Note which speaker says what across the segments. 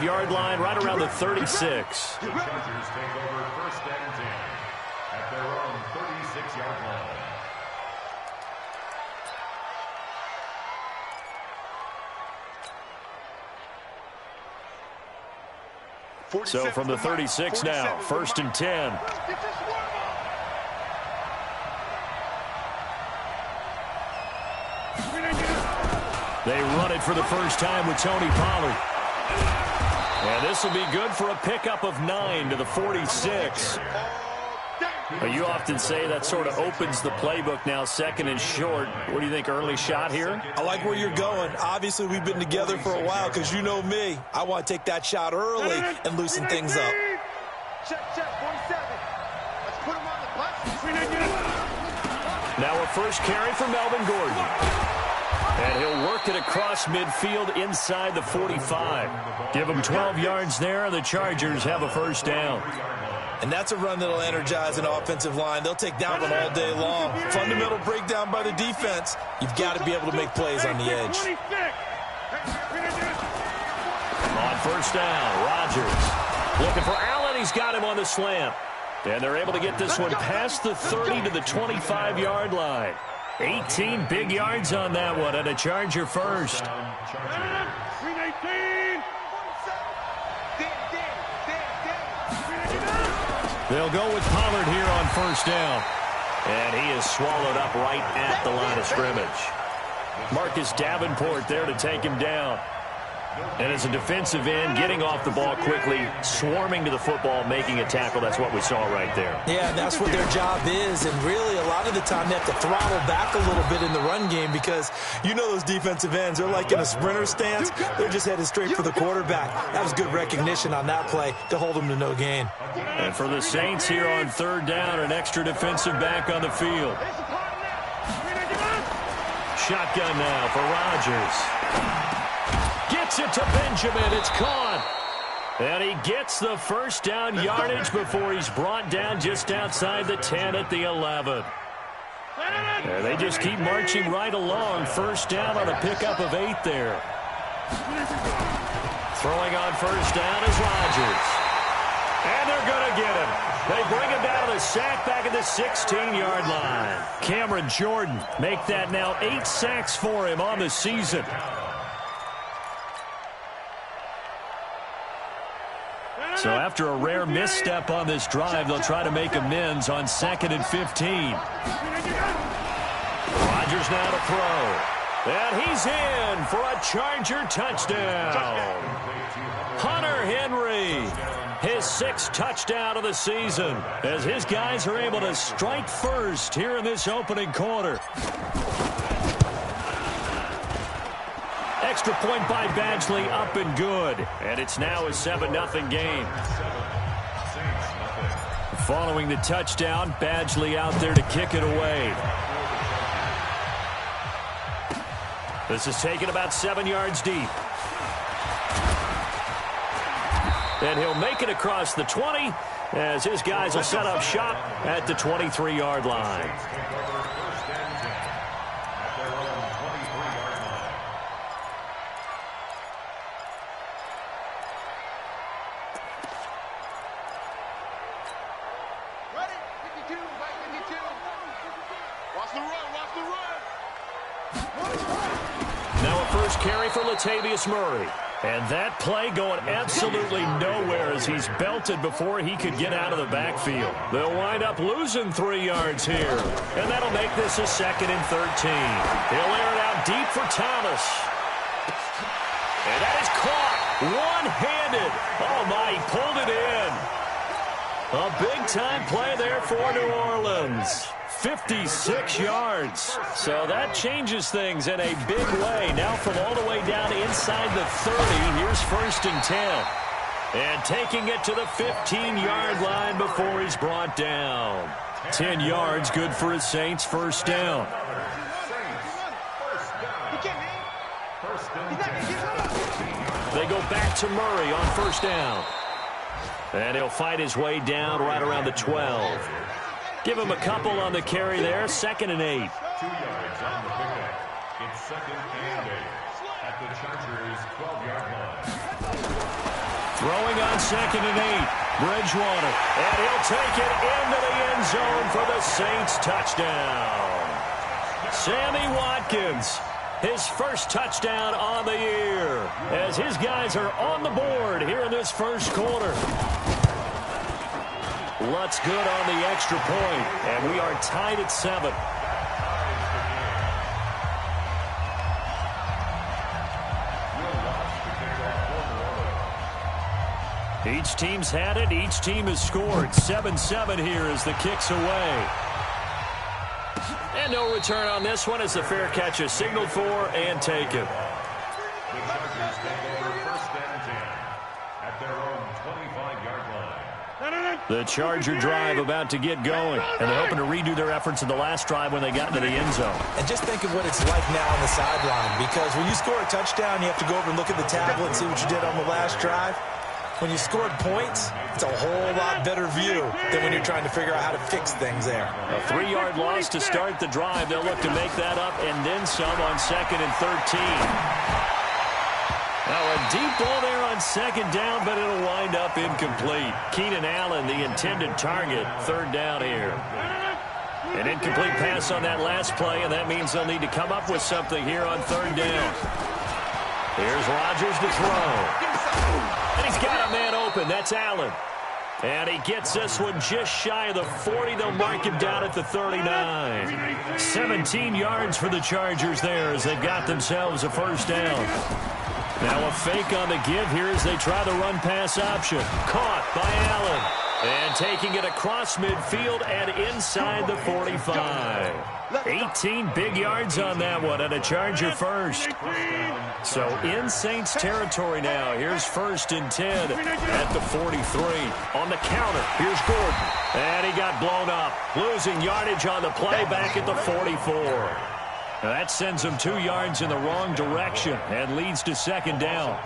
Speaker 1: 25-yard line, right around the 36.
Speaker 2: The Chargers take over first and 10 at their own 36-yard line.
Speaker 1: So from the 36 now, first and 10. They run it for the first time with Tony Pollard. And this will be good for a pickup of 9 to the 46. You often say that sort of opens the playbook now, second and short. What do you think, early shot here?
Speaker 3: I like where you're going. Obviously, we've been together for a while because you know me. I want to take that shot early and loosen things up.
Speaker 4: Check, 47. Let's put him on the bus.
Speaker 1: Now a first carry for Melvin Gordon. And he'll work it across midfield inside the 45. Give him 12 yards there, and the Chargers have a first down.
Speaker 3: And that's a run that'll energize an offensive line. They'll take that one all day long. Fundamental breakdown by the defense. You've got to be able to make plays on the edge.
Speaker 1: On first down, Rodgers looking for Allen. He's got him on the slant. And they're able to get this one past the 30 to the 25-yard line. 18 big yards on that one, and a Charger first. They'll go with Pollard here on first down. And he is swallowed up right at the line of scrimmage. Marcus Davenport there to take him down. And as a defensive end, getting off the ball quickly, swarming to the football, making a tackle. That's what we saw right there.
Speaker 3: Yeah, that's what their job is. And really, a lot of the time, they have to throttle back a little bit in the run game because you know those defensive ends, they're like in a sprinter stance. They're just headed straight for the quarterback. That was good recognition on that play to hold them to no gain.
Speaker 1: And for the Saints here on third down, an extra defensive back on the field. Shotgun now for Rodgers. Gets it to Benjamin. It's caught. And he gets the first down yardage before he's brought down just outside the 10 at the 11. And they just keep marching right along. First down on a pickup of 8 there. Throwing on first down is Rodgers. And they're going to get him. They bring him down to the sack back at the 16-yard line. Cameron Jordan make that now 8 sacks for him on the season. So after a rare misstep on this drive, they'll try to make amends on 2nd and 15. Rodgers now to throw. And he's in for a Charger touchdown. Hunter Henry, his 6th touchdown of the season, as his guys are able to strike first here in this opening quarter. Extra point by Badgley, up and good. And it's now a 7-0 game. Following the touchdown, Badgley out there to kick it away. This is taken about 7 yards deep. And he'll make it across the 20 as his guys will set up shop at the 23-yard line. Latavius Murray. And that play going absolutely nowhere as he's belted before he could get out of the backfield. They'll wind up losing 3 yards here. And that'll make this a 2nd and 13. He'll air it out deep for Thomas. And that is caught one-handed. Oh, my, he pulled it in. A big-time play there for New Orleans. 56 yards. So that changes things in a big way. Now from all the way down inside the 30, here's 1st and 10. And taking it to the 15-yard line before he's brought down. 10 yards, good for his Saints, first down. They go back to Murray on first down. And he'll fight his way down right around the 12. Give him a couple on the carry there. 2nd and 8.
Speaker 2: 2 yards on the pickup. It's 2nd and 8 at the Chargers' 12-yard line.
Speaker 1: Throwing on 2nd and 8. Bridgewater. And he'll take it into the end zone for the Saints touchdown. Sammy Watkins, his first touchdown on the year, as his guys are on the board here in this first quarter. Lutz good on the extra point, and we are tied at 7. Each team's had it. Each team has scored. 7-7 here as the kick's away. And no return on this one as the fair catch is signaled for and taken.
Speaker 2: The Chargers take over 1st and 10 at their own 25-yard line.
Speaker 1: The Charger drive about to get going, and they're hoping to redo their efforts in the last drive when they got into the end zone.
Speaker 3: And just think of what it's like now on the sideline, because when you score a touchdown, you have to go over and look at the tablet and see what you did on the last drive. When you scored points, it's a whole lot better view than when you're trying to figure out how to fix things there.
Speaker 1: A 3-yard loss to start the drive. They'll look to make that up and then some on 2nd and 13. Now a deep ball there on 2nd down, but it'll wind up incomplete. Keenan Allen, the intended target, 3rd down here. An incomplete pass on that last play, and that means they'll need to come up with something here on 3rd down. Here's Rodgers to throw. And he's got a man open. That's Allen. And he gets this one just shy of the 40. They'll mark him down at the 39. 17 yards for the Chargers there as they've got themselves a 1st down. Now a fake on the give here as they try the run-pass option. Caught by Allen. And taking it across midfield and inside the 45. 18 big yards on that one and a Charger first. So in Saints territory now. Here's 1st and 10 at the 43. On the counter, here's Gordon. And he got blown up. Losing yardage on the play back at the 44. Now that sends him 2 yards in the wrong direction and leads to 2nd down.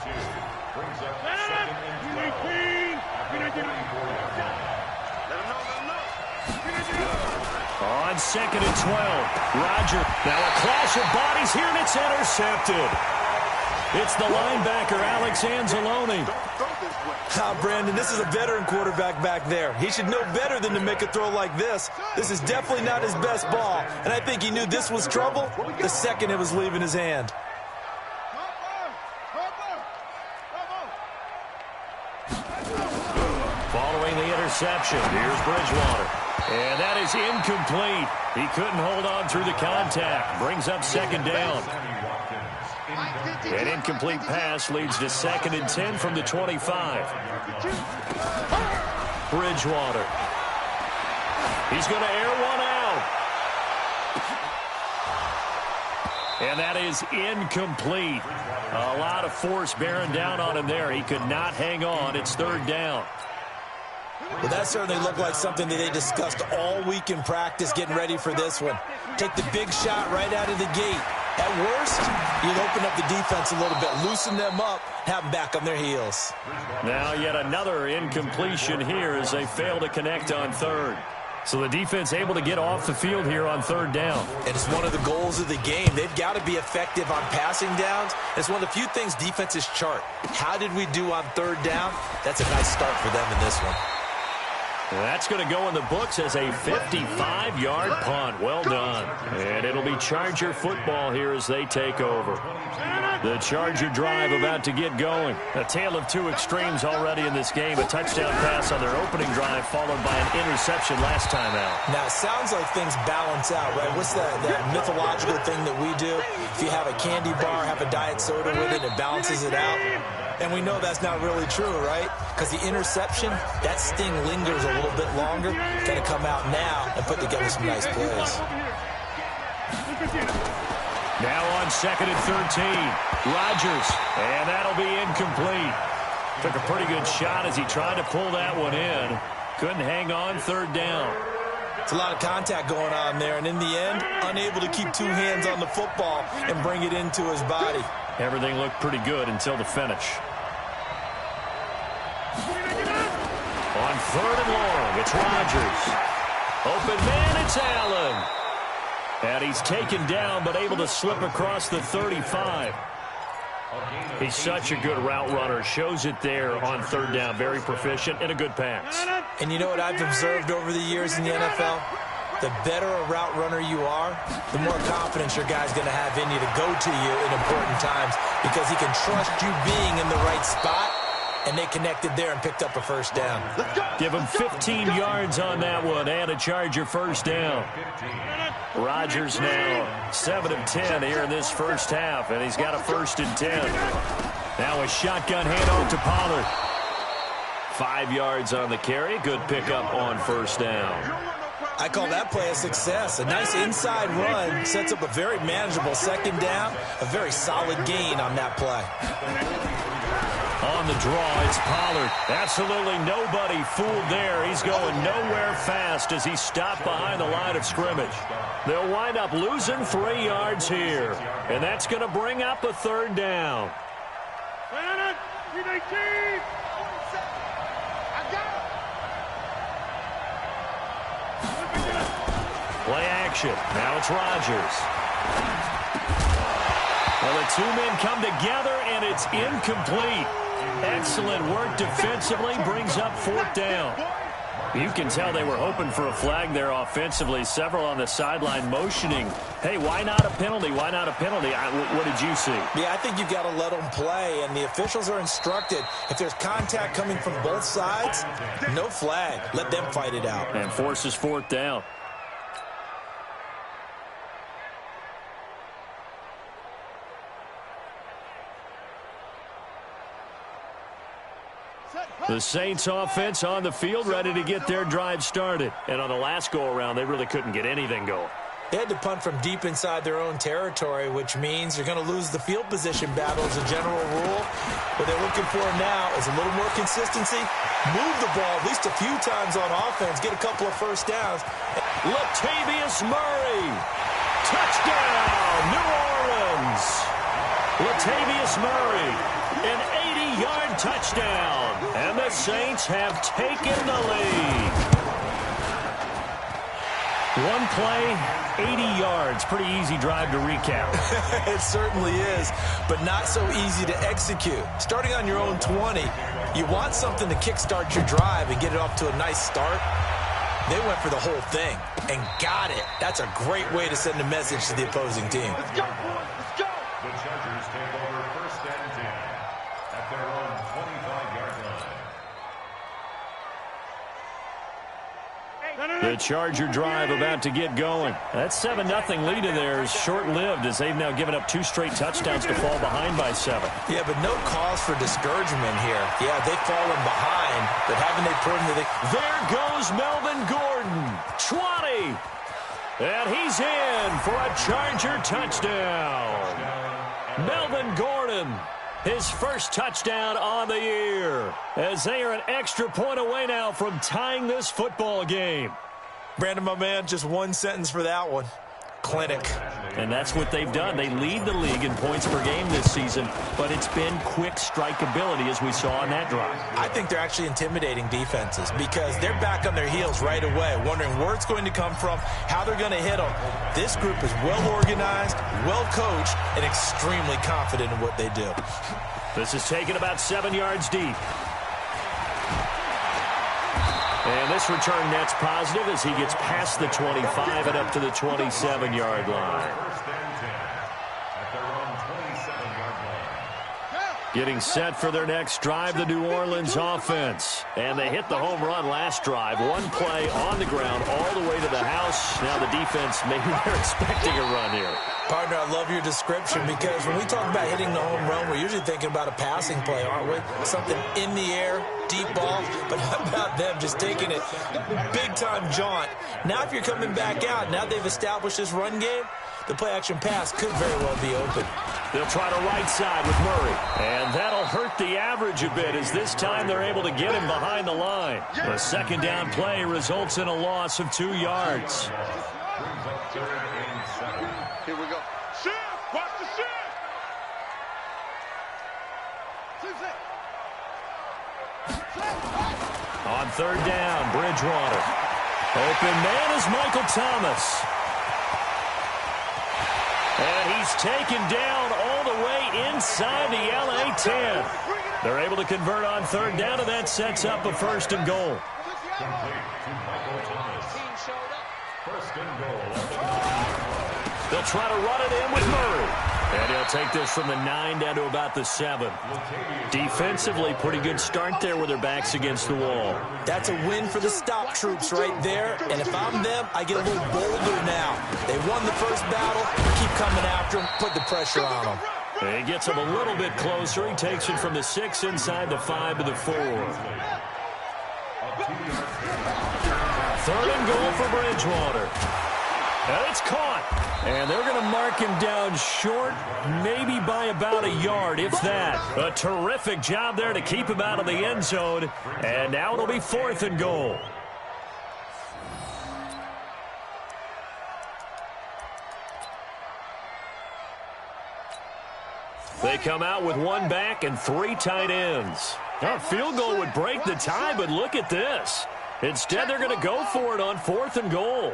Speaker 1: On 2nd and 12, Rodgers. Now a clash of bodies here, and it's intercepted. It's the linebacker, Alex Anzalone.
Speaker 3: Brandon, this is a veteran quarterback back there. He should know better than to make a throw like this. This is definitely not his best ball, and I think he knew this was trouble the second it was leaving his hand.
Speaker 1: Following the interception, here's Bridgewater. And that is incomplete. He couldn't hold on through the contact. Brings up 2nd down. An incomplete pass leads to 2nd and 10 from the 25. Bridgewater. He's going to air one out. And that is incomplete. A lot of force bearing down on him there. He could not hang on. It's 3rd down.
Speaker 3: Well, that certainly looked like something that they discussed all week in practice getting ready for this one. Take the big shot right out of the gate. At worst, you'd open up the defense a little bit, loosen them up, have them back on their heels.
Speaker 1: Now yet another incompletion here as they fail to connect on 3rd. So the defense able to get off the field here on 3rd down.
Speaker 3: And it's one of the goals of the game. They've got to be effective on passing downs. It's one of the few things defenses chart. How did we do on 3rd down? That's a nice start for them in this one.
Speaker 1: That's going to go in the books as a 55-yard punt. Well done. And it'll be Charger football here as they take over. The Charger drive about to get going. A tale of 2 extremes already in this game. A touchdown pass on their opening drive followed by an interception last time out.
Speaker 3: Now, it sounds like things balance out, right? What's that mythological thing that we do? If you have a candy bar, have a diet soda with it, it balances it out. And we know that's not really true, right? Because the interception, that sting lingers a little bit longer. Got to come out now and put together some nice plays.
Speaker 1: Now on 2nd and 13, Rodgers, and that'll be incomplete. Took a pretty good shot as he tried to pull that one in. Couldn't hang on 3rd down.
Speaker 3: It's a lot of contact going on there, and in the end, unable to keep 2 hands on the football and bring it into his body.
Speaker 1: Everything looked pretty good until the finish. On 3rd and long, it's Rodgers. Open man, it's Allen. And he's taken down, but able to slip across the 35. He's such a good route runner. Shows it there on third down. Very proficient and a good pass.
Speaker 3: And you know what I've observed over the years in the NFL? The better a route runner you are, the more confidence your guy's going to have in you to go to you in important times because he can trust you being in the right spot, and they connected there and picked up a first down.
Speaker 1: Give him 15 yards on that one and a Charger first down. Rodgers now 7 of 10 here in this first half, and he's got a 1st and 10. Now a shotgun handoff to Pollard. 5 yards on the carry. Good pickup on first down.
Speaker 3: I call that play a success. A nice inside run sets up a very manageable second down, a very solid gain on that play.
Speaker 1: On the draw, it's Pollard. Absolutely nobody fooled there. He's going nowhere fast as he stopped behind the line of scrimmage. They'll wind up losing 3 yards here, and that's going to bring up a third down. Play action. Now it's Rodgers. Well, the 2 men come together, and it's incomplete. Excellent work defensively. Brings up 4th down. You can tell they were hoping for a flag there offensively. Several on the sideline motioning, hey, why not a penalty? Why not a penalty? What did you see?
Speaker 3: Yeah, I think you've got to let them play, and the officials are instructed. If there's contact coming from both sides, no flag. Let them fight it out.
Speaker 1: And forces 4th down. The Saints offense on the field, ready to get their drive started. And on the last go-around, they really couldn't get anything going.
Speaker 3: They had to punt from deep inside their own territory, which means you're going to lose the field position battle as a general rule. What they're looking for now is a little more consistency, move the ball at least a few times on offense, get a couple of first downs.
Speaker 1: Latavius Murray, touchdown, New Orleans. Latavius Murray, an 80-yard touchdown, and the Saints have taken the lead. One play, 80 yards. Pretty easy drive to recap.
Speaker 3: It certainly is, but not so easy to execute. Starting on your own 20, you want something to kickstart your drive and get it off to a nice start. They went for the whole thing and got it. That's a great way to send a message to the opposing team.
Speaker 2: Let's go, boys. Let's go. The Chargers take over 1st and 10 at their own 25-yard line.
Speaker 1: The Charger drive about to get going. That 7-0 lead in there is short-lived as they've now given up 2 straight touchdowns to fall behind by 7.
Speaker 3: Yeah, but no cause for discouragement here. Yeah, they've fallen behind, but haven't they proven that they...
Speaker 1: There goes Melvin Gordon. 20. And he's in for a Charger touchdown. Melvin Gordon, his first touchdown on the year, as they are an extra point away now from tying this football game.
Speaker 3: Brandon, my man, just one sentence for that one. Clinic.
Speaker 1: And that's what they've done. They lead the league in points per game this season, but it's been quick strikeability as we saw on that drive.
Speaker 3: I think they're actually intimidating defenses because they're back on their heels right away, wondering where it's going to come from, how they're going to hit them. This group is well organized, well coached, and extremely confident in what they do.
Speaker 1: This is taken about 7 yards deep. And this return net's positive as he gets past the 25 and up to the 27-yard line. Getting set for their next drive, the New Orleans offense. And they hit the home run last drive. One play on the ground all the way to the house. Now the defense, maybe they're expecting a run here.
Speaker 3: Partner, I love your description because when we talk about hitting the home run, we're usually thinking about a passing play, aren't we? Something in the air, deep ball, but how about them just taking it big-time jaunt? Now if you're coming back out, now they've established this run game, the play-action pass could very well be open.
Speaker 1: They'll try to right side with Murray. And that'll hurt the average a bit as this time they're able to get him behind the line. The second down play results in a loss of 2 yards.
Speaker 4: Here we go. Shift! Watch the shift!
Speaker 1: On third down, Bridgewater. Open man is Michael Thomas. And he's is taken down all the way inside the LA 10. They're able to convert on third down, and that sets up a 1st and goal.
Speaker 2: Complete to Michael Thomas. First and goal.
Speaker 1: They'll try to run it in with Murray. And he'll take this from the 9 down to about the 7. Defensively, pretty good start there with their backs against the wall.
Speaker 3: That's a win for the stop troops right there. And if I'm them, I get a little bolder now. They won the first battle. Keep coming after them. Put the pressure on them.
Speaker 1: He gets him a little bit closer. He takes it from the 6 inside the 5 to the 4. 3rd and goal for Bridgewater. And it's caught. And they're going to mark him down short, maybe by about a yard, if that. A terrific job there to keep him out of the end zone. And now it'll be 4th and goal. They come out with 1 back and 3 tight ends. A field goal would break the tie, but look at this. Instead, they're going to go for it on 4th and goal.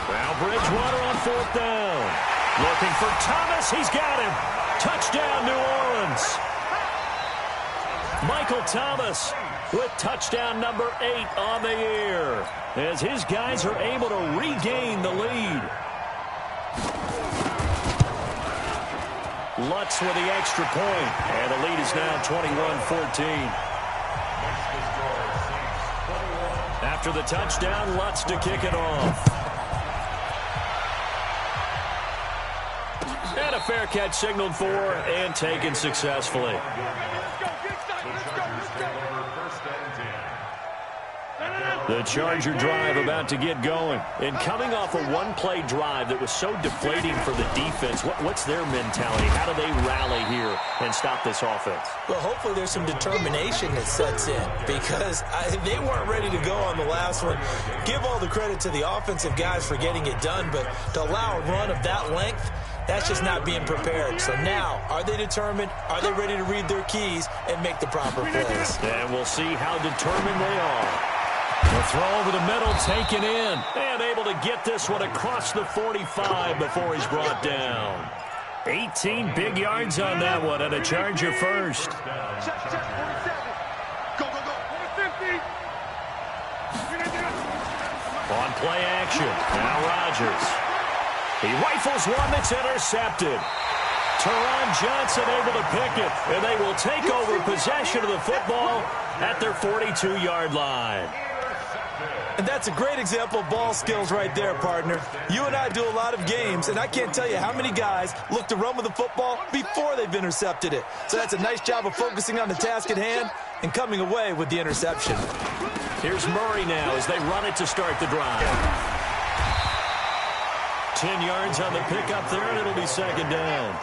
Speaker 1: Now Bridgewater on 4th down. Looking for Thomas. He's got him. Touchdown, New Orleans. Michael Thomas with touchdown number 8 on the year, as his guys are able to regain the lead. Lutz with the extra point, and the lead is now 21-14. After the touchdown, Lutz to kick it off. And a fair catch signaled for and taken successfully. The Charger drive about to get going. And coming off a 1-play drive that was so deflating for the defense, what's their mentality? How do they rally here and stop this offense?
Speaker 3: Well, hopefully there's some determination that sets in, because they weren't ready to go on the last one. Give all the credit to the offensive guys for getting it done, but to allow a run of that length, that's just not being prepared. So now, are they determined? Are they ready to read their keys and make the proper plays?
Speaker 1: And we'll see how determined they are. The throw over the middle, taken in, and able to get this one across the 45 before he's brought down. 18 big yards on that one, and a Charger first.
Speaker 4: Check, 47. Go, go, go. 50.
Speaker 1: On play action, now Rodgers. He rifles one that's intercepted. Teron Johnson able to pick it, and they will take over possession of the football at their 42-yard line.
Speaker 3: And that's a great example of ball skills right there, partner. You and I do a lot of games, and I can't tell you how many guys look to run with the football before they've intercepted it. So that's a nice job of focusing on the task at hand and coming away with the interception.
Speaker 1: Here's Murray now as they run it to start the drive. 10 yards on the pickup there, and it'll be 2nd down.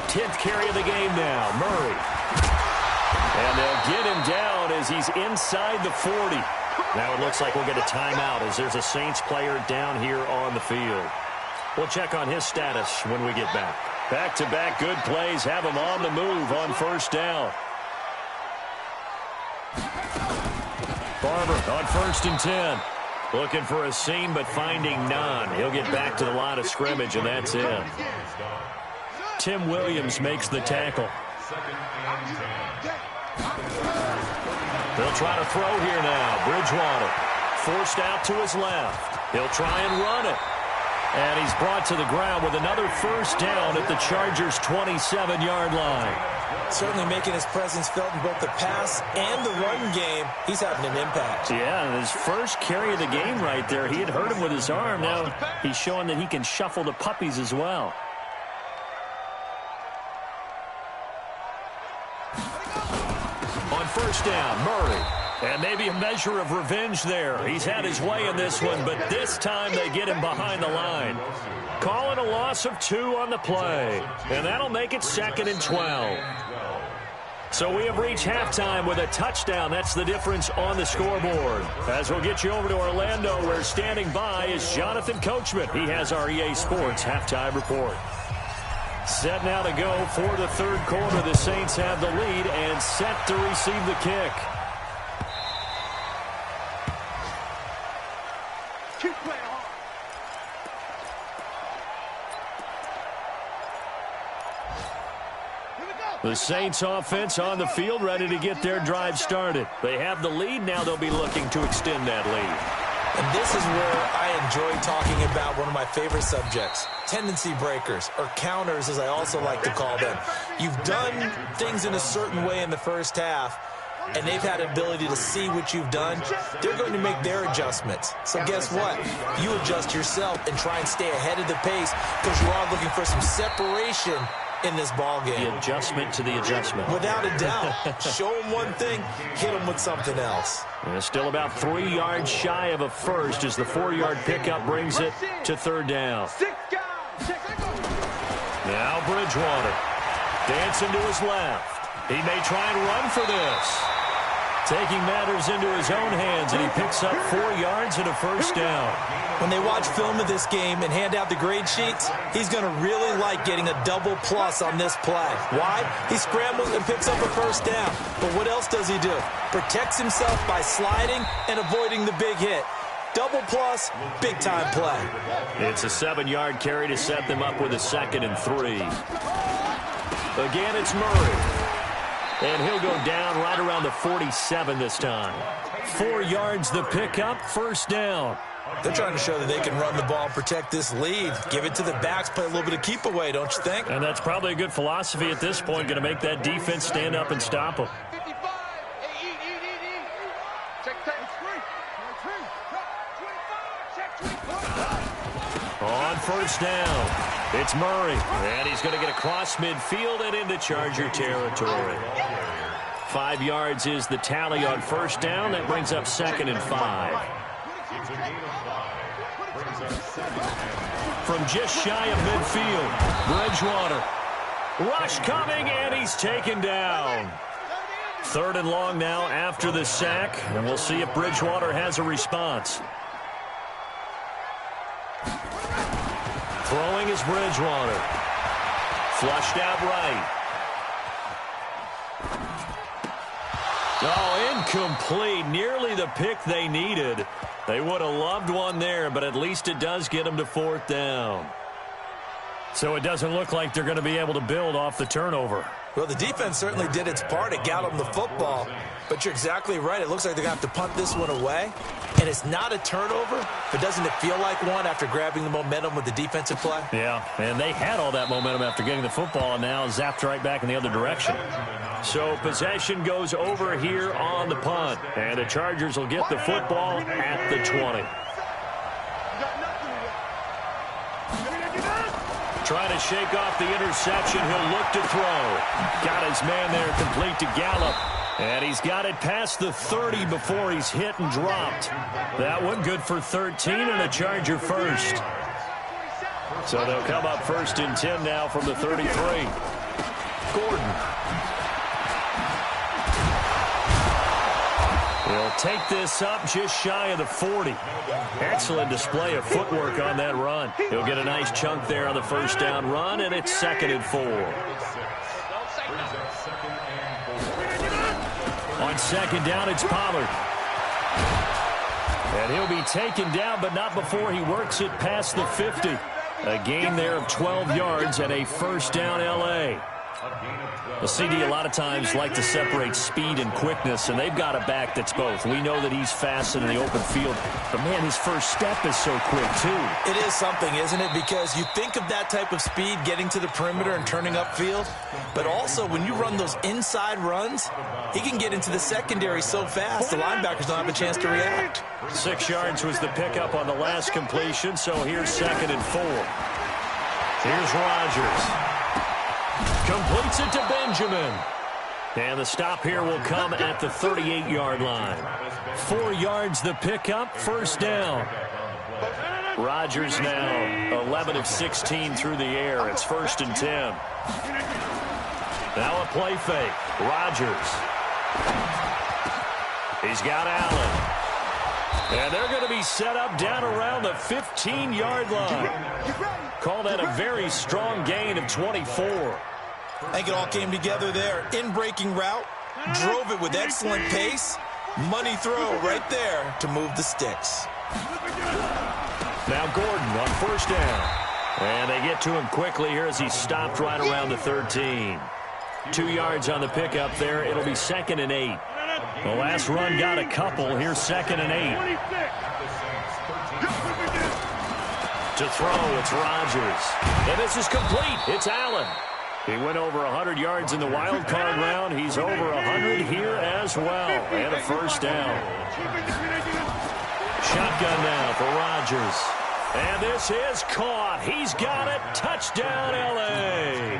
Speaker 1: 10th carry of the game now, Murray. And they'll get him down as he's inside the 40. Now it looks like we'll get a timeout as there's a Saints player down here on the field. We'll check on his status when we get back. Back-to-back good plays have him on the move on 1st down. Barber on 1st and 10. Looking for a seam but finding none. He'll get back to the line of scrimmage, and that's it. Tim Williams makes the tackle. They'll try to throw here now. Bridgewater forced out to his left. He'll try and run it. And he's brought to the ground with another 1st down at the Chargers' 27-yard line.
Speaker 3: Certainly making his presence felt in both the pass and the run game. He's having an impact.
Speaker 1: Yeah, his first carry of the game right there. He had hurt him with his arm. Now he's showing that he can shuffle the puppies as well. On 1st down, Murray. And maybe a measure of revenge there. He's had his way in this one, but this time they get him behind the line. Calling a loss of 2 on the play. And that'll make it 2nd and 12. So we have reached halftime with a touchdown. That's the difference on the scoreboard. As we'll get you over to Orlando, where standing by is Jonathan Coachman. He has our EA Sports halftime report. Set now to go for the 3rd quarter. The Saints have the lead and set to receive the kick. The Saints offense on the field, ready to get their drive started. They have the lead. Now they'll be looking to extend that lead.
Speaker 3: And this is where I enjoy talking about one of my favorite subjects, tendency breakers, or counters as I also like to call them. You've done things in a certain way in the first half, and they've had the ability to see what you've done. They're going to make their adjustments. So guess what? You adjust yourself and try and stay ahead of the pace because you are looking for some separation in this ball game.
Speaker 1: The adjustment to the adjustment.
Speaker 3: Without a doubt. Show them one thing, hit them with something else.
Speaker 1: And still about 3 yards shy of a first as the 4-yard pickup brings it to third down. Now Bridgewater dancing to his left. He may try and run for this. Taking matters into his own hands, and he picks up 4 yards and a first down.
Speaker 3: When they watch film of this game and hand out the grade sheets, he's going to really like getting a double plus on this play. Why? He scrambles and picks up a first down. But what else does he do? Protects himself by sliding and avoiding the big hit. Double plus, big-time play.
Speaker 1: It's a 7-yard carry to set them up with a 2nd and 3. Again, it's Murray. And he'll go down right around the 47 this time. 4 yards the pickup, first down.
Speaker 3: They're trying to show that they can run the ball and protect this lead. Give it to the backs, play a little bit of keep away, don't you think?
Speaker 1: And that's probably a good philosophy at this point, going to make that defense stand up and stop them. On first down, it's Murray, and he's going to get across midfield and into Charger territory. 5 yards is the tally on first down. That brings up 2nd and 5. From just shy of midfield, Bridgewater. Rush coming, and he's taken down. 3rd and long now after the sack, and we'll see if Bridgewater has a response. Throwing is Bridgewater. Flushed out right. Oh, incomplete. Nearly the pick they needed. They would have loved one there, but at least it does get them to 4th down. So it doesn't look like they're going to be able to build off the turnover.
Speaker 3: Well, the defense certainly did its part. It got them the football. But you're exactly right. It looks like they're going to have to punt this one away. And it's not a turnover, but doesn't it feel like one after grabbing the momentum with the defensive play?
Speaker 1: Yeah, and they had all that momentum after getting the football and now zapped right back in the other direction. So possession goes over here on the punt. And the Chargers will get the football at the 20. Trying to shake off the interception. He'll look to throw. Got his man there complete to Gallup. And he's got it past the 30 before he's hit and dropped. That one good for 13 and a Charger first. So they'll come up 1st and 10 now from the 33. Gordon. He'll take this up just shy of the 40. Excellent display of footwork on that run. He'll get a nice chunk there on the first down run, and it's 2nd and 4. On 2nd down, it's Pollard. And he'll be taken down, but not before he works it past the 50. A gain there of 12 yards and a first down L.A. The CD a lot of times like to separate speed and quickness, and they've got a back that's both. We know that he's fast in the open field, but, man, his first step is so quick, too.
Speaker 3: It is something, isn't it? Because you think of that type of speed getting to the perimeter and turning upfield, but also when you run those inside runs, he can get into the secondary so fast the linebackers don't have a chance to react.
Speaker 1: 6 yards was the pickup on the last completion, so here's 2nd and 4. Here's Rodgers. Completes it to Benjamin. And the stop here will come at the 38-yard line. 4 yards the pickup, first down. Rodgers now 11 of 16 through the air. It's 1st and 10. Now a play fake. Rodgers. He's got Allen. And they're going to be set up down around the 15-yard line. Call that a very strong gain of 24.
Speaker 3: I think it all came together there. In-breaking route, drove it with excellent pace. Money throw right there to move the sticks.
Speaker 1: Now Gordon on first down. And they get to him quickly here as he stopped right around the 13. 2 yards on the pickup there. It'll be 2nd and 8. The last run got a couple. Here's 2nd and 8. To throw, it's Rodgers. And this is complete. It's Allen. He went over 100 yards in the wild card round. He's over 100 here as well. And a first down. Shotgun now for Rodgers. And this is caught. He's got it. Touchdown, L.A.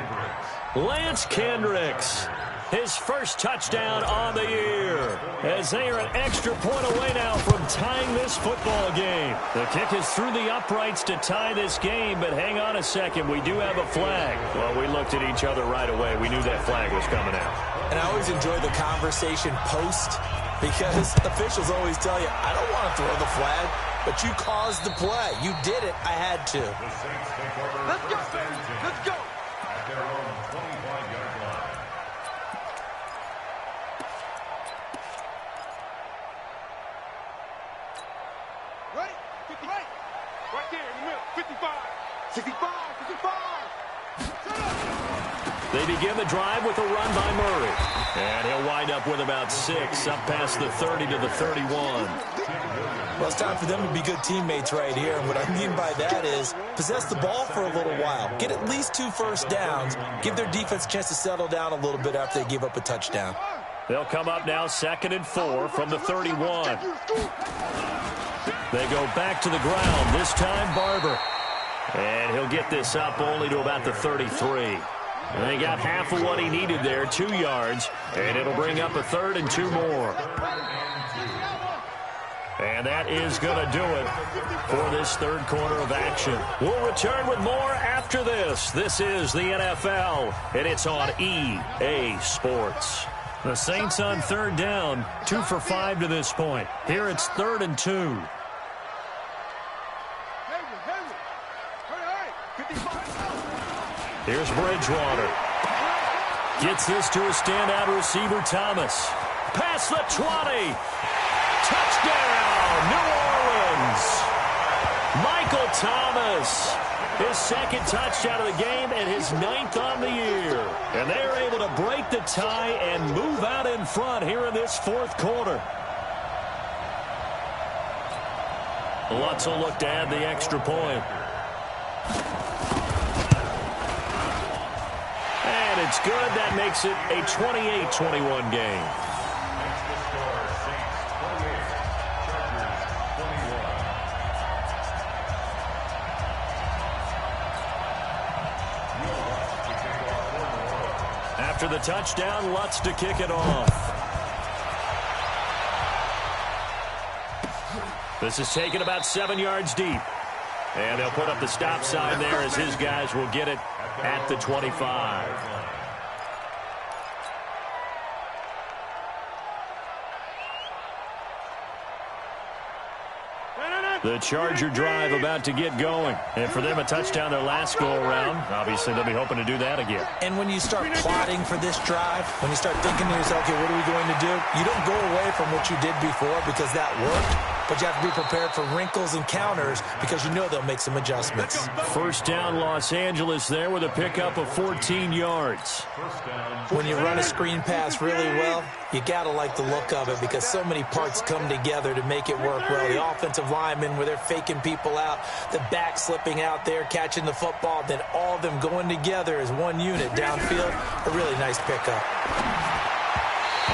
Speaker 1: Lance Kendricks. His first touchdown on the year, as they are an extra point away now from tying this football game. The kick is through the uprights to tie this game, but hang on a second. We do have a flag. Well, we looked at each other right away. We knew that flag was coming out.
Speaker 3: And I always enjoy the conversation post, because officials always tell you, I don't want to throw the flag, but you caused the play. You did it. I had to.
Speaker 4: Let's go. Let's go.
Speaker 2: At their own 25-yard line.
Speaker 4: Ready? 50. Right there in the middle. 55. 65. 55.
Speaker 1: They begin the drive with a run by Murray. And he'll wind up with about 6, up past the 30 to the 31.
Speaker 3: Well, it's time for them to be good teammates right here. And what I mean by that is possess the ball for a little while. Get at least 2 first downs. Give their defense a chance to settle down a little bit after they give up a touchdown.
Speaker 1: They'll come up now 2nd and 4 from the 31. They go back to the ground, this time Barber. And he'll get this up only to about the 33. And they got half of what he needed there, 2 yards. And it'll bring up a 3rd and 2 more. And that is going to do it for this third quarter of action. We'll return with more after this. This is the NFL, and it's on EA Sports. The Saints on 3rd down, 2 for 5 to this point. Here it's 3rd and 2. Here's Bridgewater. Gets this to a standout receiver, Thomas. Past the 20. Touchdown, New Orleans. Michael Thomas. His 2nd touchdown of the game and his 9th on the year. And they're able to break the tie and move out in front here in this 4th quarter. Lutz will look to add the extra point. And it's good. That makes it a 28-21 game. After the touchdown, Lutz to kick it off. This is taken about 7 yards deep. And they'll put up the stop sign there as his guys will get it at the 25. The Charger drive about to get going. And for them, a touchdown their last go-around. Obviously, they'll be hoping to do that again.
Speaker 3: And when you start plotting for this drive, when you start thinking to yourself, okay, what are we going to do? You don't go away from what you did before because that worked. But you have to be prepared for wrinkles and counters because you know they'll make some adjustments.
Speaker 1: First down, Los Angeles there with a pickup of 14 yards.
Speaker 3: When you run a screen pass really well, you got to like the look of it because so many parts come together to make it work well. The offensive linemen where they're faking people out, the back slipping out there, catching the football, then all of them going together as one unit downfield. A really nice pickup.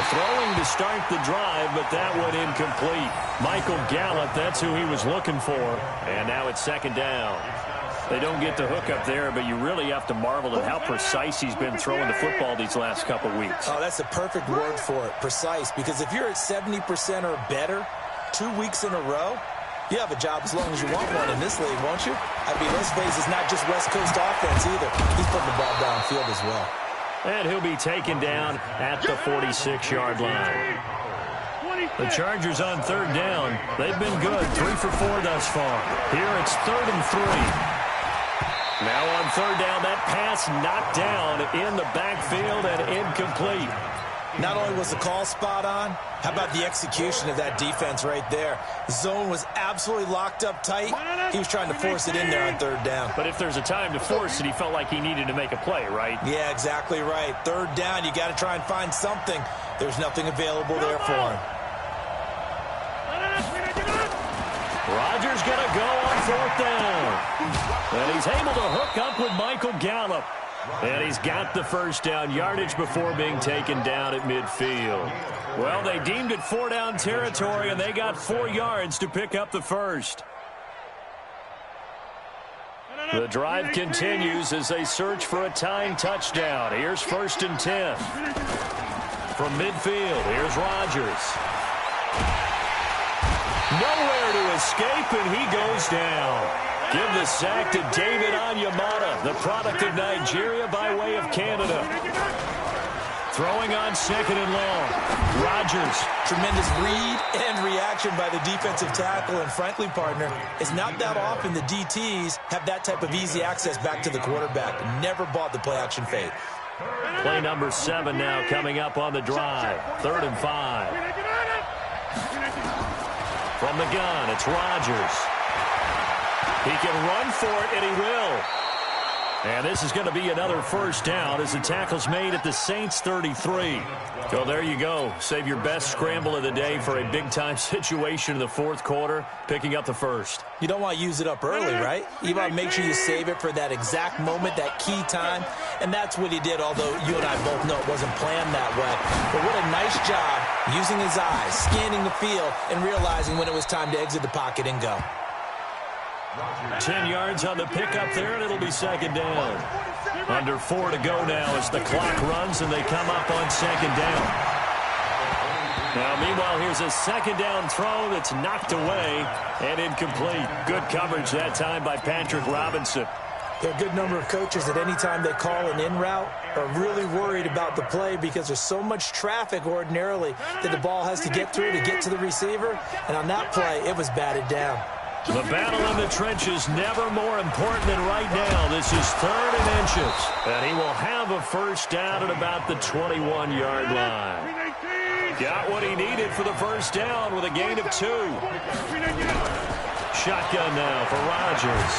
Speaker 1: Throwing to start the drive, but that went incomplete. Michael Gallup, that's who he was looking for. And now it's 2nd down. They don't get the hook up there, but you really have to marvel at how precise he's been throwing the football these last couple weeks.
Speaker 3: Oh, that's the perfect word for it, precise. Because if you're at 70% or better 2 weeks in a row, you have a job as long as you want one in this league, won't you? I mean, let's face it, it's not just West Coast offense either. He's putting the ball downfield as well.
Speaker 1: And he'll be taken down at the 46-yard line. The Chargers on 3rd down. They've been good, 3 for 4 thus far. Here it's 3rd and 3. Now on 3rd down, that pass knocked down in the backfield and incomplete.
Speaker 3: Not only was the call spot on, how about the execution of that defense right there? The zone was absolutely locked up tight. He was trying to force it in there on third down.
Speaker 1: But if there's a time to force it, he felt like he needed to make a play, right?
Speaker 3: Yeah, exactly right. Third down, you got to try and find something. There's nothing available there for him.
Speaker 1: Rodgers going to go on fourth down. And he's able to hook up with Michael Gallup. And he's got the first down yardage before being taken down at midfield. Well, they deemed it 4-down territory, and they got 4 yards to pick up the first. The drive continues as they search for a tying touchdown. Here's 1st and 10. From midfield, here's Rodgers. Nowhere to escape, and he goes down. Give the sack to David Onyemata, the product of Nigeria by way of Canada. Throwing on 2nd and long. Rodgers.
Speaker 3: Tremendous read and reaction by the defensive tackle, and frankly, partner, it's not that often the DTs have that type of easy access back to the quarterback. Never bought the play-action fade.
Speaker 1: Play number 7 now coming up on the drive. 3rd and 5. From the gun, it's Rodgers. He can run for it, and he will. And this is going to be another first down as the tackle's made at the Saints' 33. So there you go. Save your best scramble of the day for a big-time situation in the fourth quarter, picking up the first.
Speaker 3: You don't want to use it up early, right? You want to make sure you save it for that exact moment, that key time. And that's what he did, although you and I both know it wasn't planned that way. But what a nice job using his eyes, scanning the field, and realizing when it was time to exit the pocket and go.
Speaker 1: 10 yards on the pickup there, and it'll be 2nd down. Under 4 to go now as the clock runs, and they come up on 2nd down. Now, meanwhile, here's a 2nd down throw that's knocked away and incomplete. Good coverage that time by Patrick Robinson.
Speaker 3: There are a good number of coaches at any time they call an in route are really worried about the play because there's so much traffic ordinarily that the ball has to get through to get to the receiver. And on that play, it was batted down.
Speaker 1: The battle in the trenches never more important than right now. This is 3rd and inches. And he will have a first down at about the 21-yard line. Got what he needed for the first down with a gain of 2. Shotgun now for Rodgers.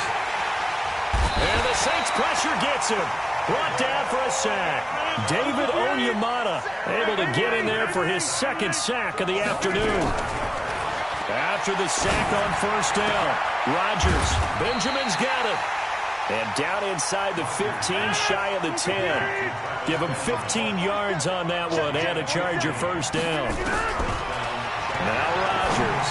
Speaker 1: And the Saints pressure gets him. Brought down for a sack. David Onyemata able to get in there for his 2nd sack of the afternoon. After the sack on first down, Rodgers, Benjamin's got it. And down inside the 15, shy of the 10. Give him 15 yards on that one and a Charger first down. Now Rodgers.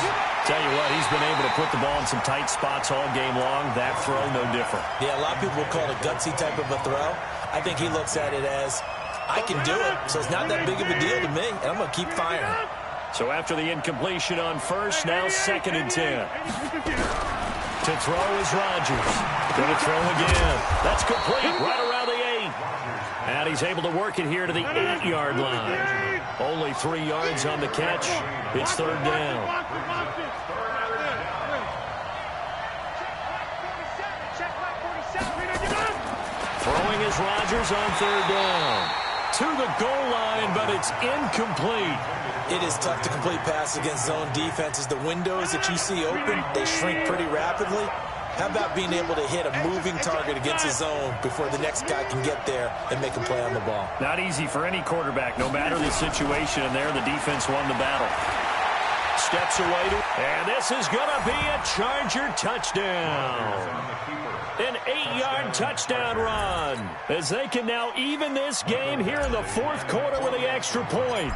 Speaker 1: Tell you what, he's been able to put the ball in some tight spots all game long. That throw, no different.
Speaker 3: Yeah, a lot of people would call it a gutsy type of a throw. I think he looks at it as, I can do it, so it's not that big of a deal to me, and I'm going to keep firing.
Speaker 1: So after the incompletion on first, now 2nd and 10. To throw is Rodgers. Going to throw again. That's complete right around the 8. And he's able to work it here to the 8-yard line. Only 3 yards on the catch. It's 3rd down. Throwing is Rodgers on 3rd down. To the goal line, but it's incomplete.
Speaker 3: It is tough to complete passes against zone defenses. The windows that you see open, they shrink pretty rapidly. How about being able to hit a moving target against a zone before the next guy can get there and make a play on the ball?
Speaker 1: Not easy for any quarterback, no matter the situation, and there the defense won the battle. Steps away, and this is going to be a Charger touchdown. An 8-yard touchdown run as they can now even this game here in the fourth quarter with the extra point.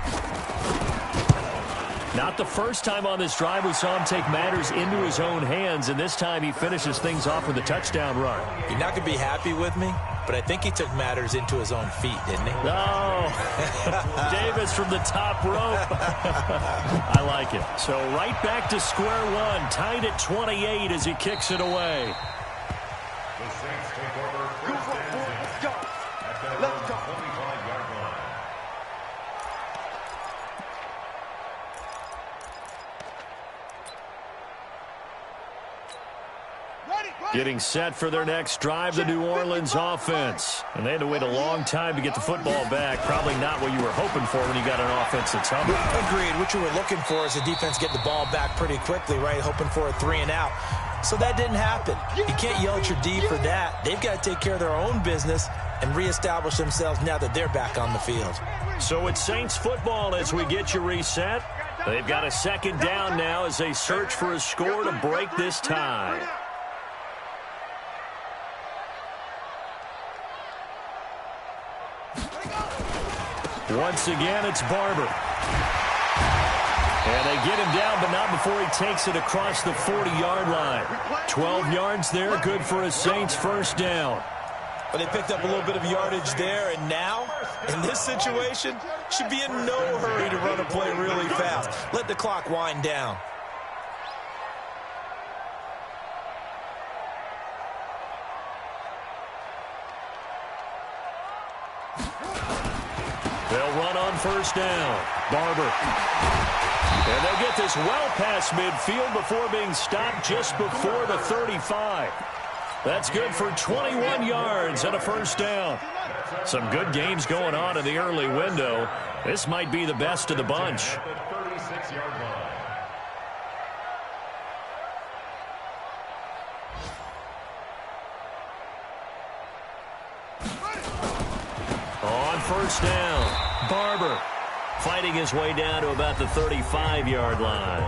Speaker 1: Not the first time on this drive we saw him take matters into his own hands, and this time he finishes things off with a touchdown run.
Speaker 3: You're not going to be happy with me, but I think he took matters into his own feet, didn't he?
Speaker 1: No. Davis from the top rope. I like it. So right back to square one, tied at 28 as he kicks it away.
Speaker 2: The Saints take over first and 10 at their own 25-yard line.
Speaker 4: Ready,
Speaker 1: Getting set for their next drive, the New Orleans offense. And they had to wait a long time to get the football back. Probably not what you were hoping for when you got an offense that's humming.
Speaker 3: Agreed. What you were looking for is the defense get the ball back pretty quickly, right? Hoping for a 3 and out. So that didn't happen. You can't yell at your D for that. They've got to take care of their own business and reestablish themselves now that they're back on the field.
Speaker 1: So it's Saints football as we get you reset. They've got a second down now as they search for a score to break this tie. Once again, it's Barber. And they get him down, but not before he takes it across the 40-yard line. 12 yards there, good for a Saints first down.
Speaker 3: But they picked up a little bit of yardage there, and now, in this situation, should be in no hurry to run a play really fast. Let the clock wind down.
Speaker 1: They'll run on first down. Barber. And they'll get this well past midfield before being stopped just before the 35. That's good for 21 yards and a first down. Some good games going on in the early window. This might be the best of the bunch.
Speaker 2: 36-yard line.
Speaker 1: On first down, Barber fighting his way down to about the 35-yard line.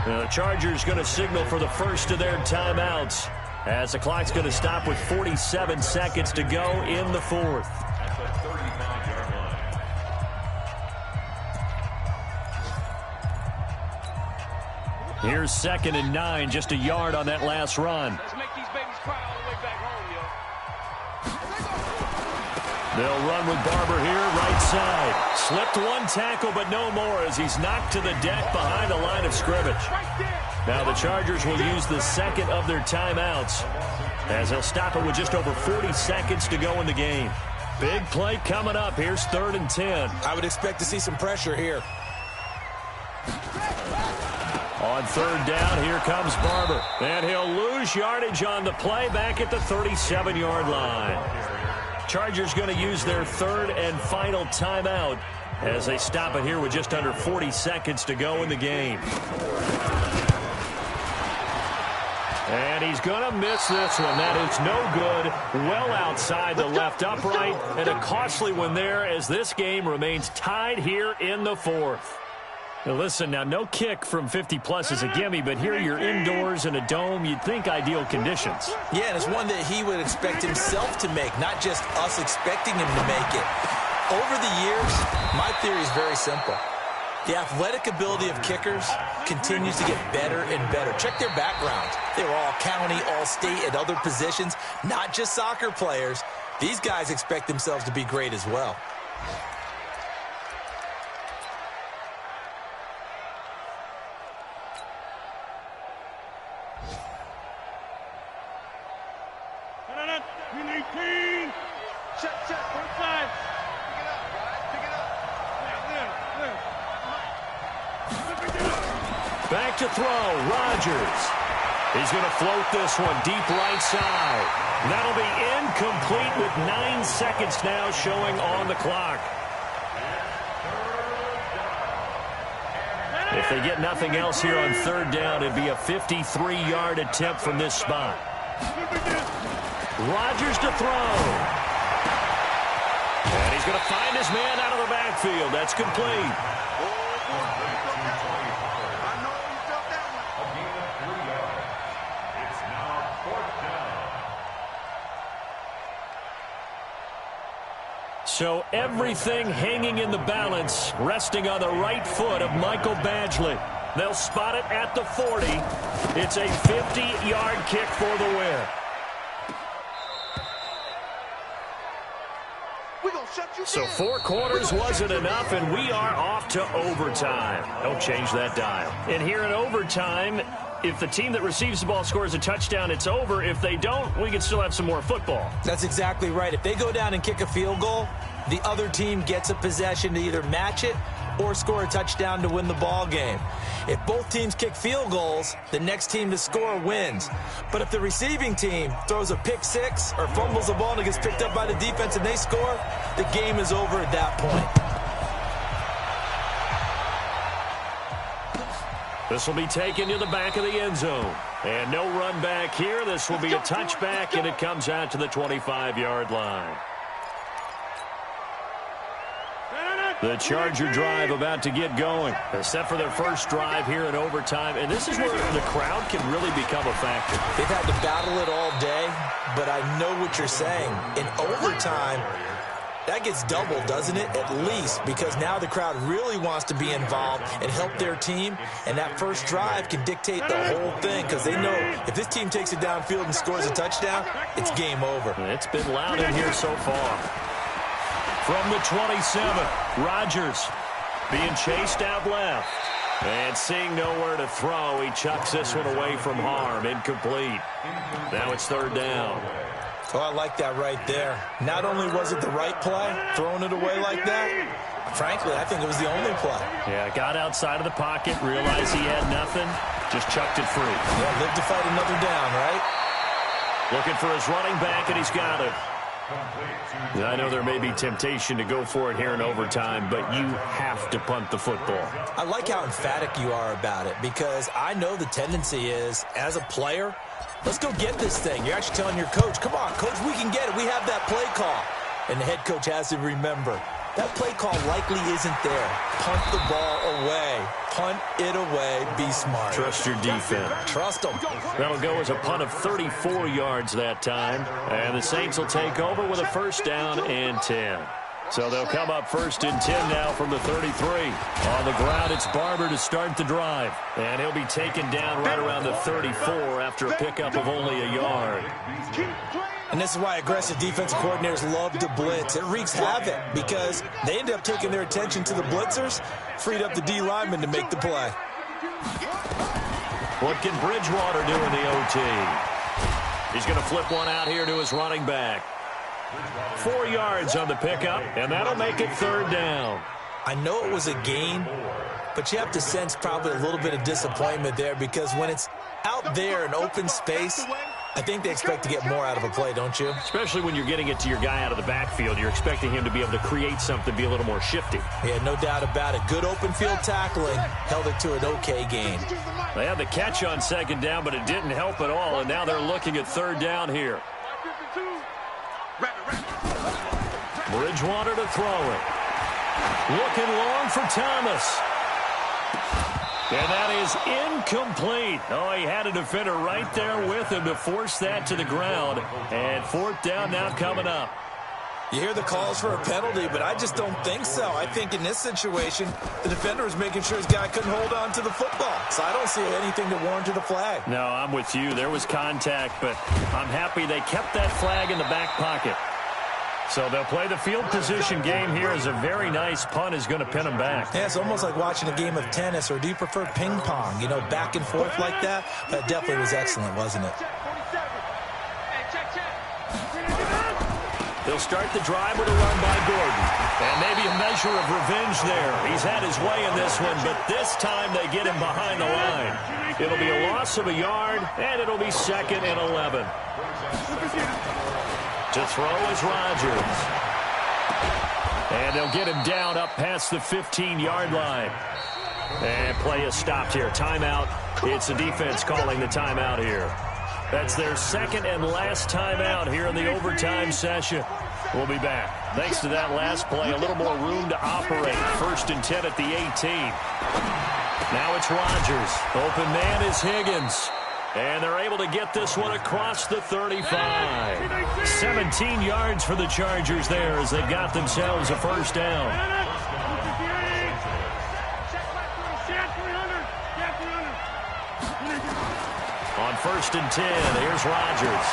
Speaker 1: The Chargers going to signal for the first of their timeouts as the clock's going to stop with 47 seconds to go in the fourth.
Speaker 2: At the 35-yard line.
Speaker 1: Here's 2nd and 9, just a yard on that last run.
Speaker 4: Let's make these babies cry all the way back home, yo.
Speaker 1: They'll run with Barber here, right side. Slipped one tackle, but no more as he's knocked to the deck behind the line of scrimmage. Now the Chargers will use the second of their timeouts as they'll stop it with just over 40 seconds to go in the game. Big play coming up. Here's 3rd and 10.
Speaker 3: I would expect to see some pressure here.
Speaker 1: On 3rd down, here comes Barber. And he'll lose yardage on the play back at the 37-yard line. Chargers going to use their 3rd and final timeout as they stop it here with just under 40 seconds to go in the game. And he's going to miss this one. That is no good. Well outside the left upright. And a costly one there as this game remains tied here in the fourth. Now listen, now no kick from 50-plus is a gimme, but here you're indoors in a dome. You'd think ideal conditions.
Speaker 3: Yeah, and it's one that he would expect himself to make, not just us expecting him to make it. Over the years, my theory is very simple. The athletic ability of kickers continues to get better and better. Check their backgrounds. They were all county, all state, at other positions, not just soccer players. These guys expect themselves to be great as well.
Speaker 1: Back to throw, Rodgers. He's going to float this one deep right side. That'll be incomplete with 9 seconds now showing on the clock. If they get nothing else here on 3rd down, it'd be a 53-yard attempt from this spot. Rodgers to throw. And he's going to find his man out of the backfield. That's complete. So everything hanging in the balance, resting on the right foot of Michael Badgley. They'll spot it at the 40. It's a 50-yard kick for the win. So 4 quarters wasn't enough, and we are off to overtime. Don't change that dial. And here in overtime, if the team that receives the ball scores a touchdown, it's over. If they don't, we can still have some more football.
Speaker 3: That's exactly right. If they go down and kick a field goal, the other team gets a possession to either match it or score a touchdown to win the ball game. If both teams kick field goals, the next team to score wins. But if the receiving team throws a pick six or fumbles the ball and it gets picked up by the defense and they score, the game is over at that point.
Speaker 1: This will be taken to the back of the end zone. And no run back here. This will be a touchback, and it comes out to the 25-yard line. The Charger drive about to get going. They're set for their first drive here in overtime, and this is where the crowd can really become a factor.
Speaker 3: They've had to battle it all day, but I know what you're saying. In overtime, that gets doubled, doesn't it? At least, because now the crowd really wants to be involved and help their team, and that first drive can dictate the whole thing because they know if this team takes it downfield and scores a touchdown, it's game over.
Speaker 1: It's been loud in here so far. From the 27, Rodgers being chased out left. And seeing nowhere to throw, he chucks this one away from harm. Incomplete. Now it's third down.
Speaker 3: Oh, I like that right there. Not only was it the right play, throwing it away like that, frankly, I think it was the only play.
Speaker 1: Yeah, got outside of the pocket, realized he had nothing, just chucked it free.
Speaker 3: Yeah, live to fight another down, right?
Speaker 1: Looking for his running back, and he's got it. I know there may be temptation to go for it here in overtime, but you have to punt the football.
Speaker 3: I like how emphatic you are about it because I know the tendency is, as a player, let's go get this thing. You're actually telling your coach, come on, coach, we can get it. We have that play call. And the head coach has to remember, that play call likely isn't there. Punt the ball away. Punt it away. Be smart.
Speaker 1: Trust your defense.
Speaker 3: Trust them.
Speaker 1: That'll go as a punt of 34 yards that time. And the Saints will take over with a first down and 10. So they'll come up first and 10 now from the 33. On the ground, it's Barber to start the drive. And he'll be taken down right around the 34 after a pickup of only a yard.
Speaker 3: And this is why aggressive defensive coordinators love to blitz. It wreaks havoc because they end up taking their attention to the blitzers, freed up the D lineman to make the play.
Speaker 1: What can Bridgewater do in the OT? He's going to flip one out here to his running back. 4 yards on the pickup, and that'll make it third down.
Speaker 3: I know it was a gain, but you have to sense probably a little bit of disappointment there because when it's out there in open space, I think they expect to get more out of a play, don't you?
Speaker 1: Especially when you're getting it to your guy out of the backfield. You're expecting him to be able to create something, be a little more shifty.
Speaker 3: Yeah, no doubt about it. Good open field tackling held it to an okay gain.
Speaker 1: They had the catch on second down, but it didn't help at all, and now they're looking at third down here. Bridgewater to throw it. Looking long for Thomas. And that is incomplete. Oh, he had a defender right there with him to force that to the ground. And fourth down now coming up.
Speaker 3: You hear the calls for a penalty, but I just don't think so. I think in this situation, the defender was making sure his guy couldn't hold on to the football. So I don't see anything to warrant the flag.
Speaker 1: No, I'm with you. There was contact, but I'm happy they kept that flag in the back pocket. So they'll play the field position game here as a very nice punt is going to pin them back.
Speaker 3: Yeah, it's almost like watching a game of tennis, or do you prefer ping pong? You know, back and forth like that? That definitely was excellent, wasn't it?
Speaker 1: They'll start the drive with a run by Gordon. And maybe a measure of revenge there. He's had his way in this one, but this time they get him behind the line. It'll be a loss of a yard, and it'll be 2nd and 11. To throw is Rodgers. And they'll get him down up past the 15-yard line. And play is stopped here. Timeout. It's the defense calling the timeout here. That's their second and last timeout here in the overtime session. We'll be back. Thanks to that last play, a little more room to operate. 1st and 10 at the 18. Now it's Rodgers. Open man is Higgins. And they're able to get this one across the 35. 17 yards for the Chargers there as they've got themselves a first down. On 1st and 10, here's Rodgers.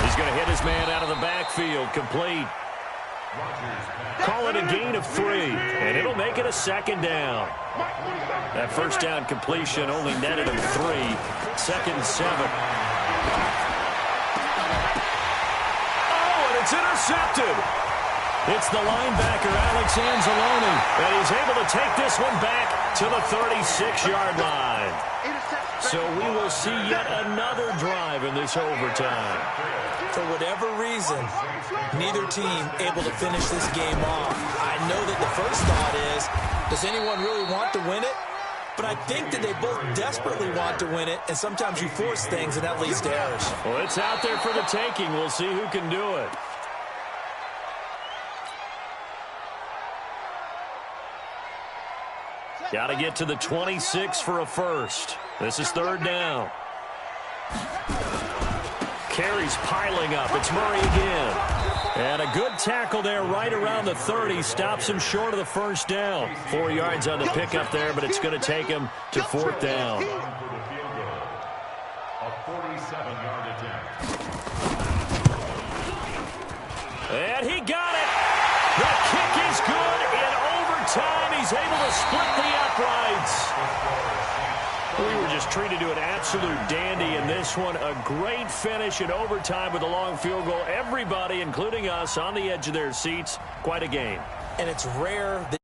Speaker 1: He's going to hit his man out of the backfield, complete. Call it a gain of 3, and it'll make it a 2nd down. That first down completion only netted him 3. 2nd and 7. Oh, and it's intercepted. It's the linebacker, Alex Anzalone, and he's able to take this one back to the 36-yard line. So we will see yet another drive in this overtime.
Speaker 3: For whatever reason, neither team able to finish this game off. I know that the first thought is, does anyone really want to win it? But I think that they both desperately want to win it, and sometimes you force things, and that leads to errors.
Speaker 1: Well, it's out there for the taking. We'll see who can do it. Got to get to the 26 for a first. This is third down. Carries piling up. It's Murray again. And a good tackle there right around the 30. Stops him short of the first down. 4 yards on the pickup there, but it's going to take him to fourth down.
Speaker 2: A 47-yard attempt.
Speaker 1: And he got it. The kick is good. In overtime, he's able to split the uprights. We were just treated to an absolute dandy in this one. A great finish in overtime with a long field goal. Everybody, including us, on the edge of their seats. Quite a game.
Speaker 3: And it's rare that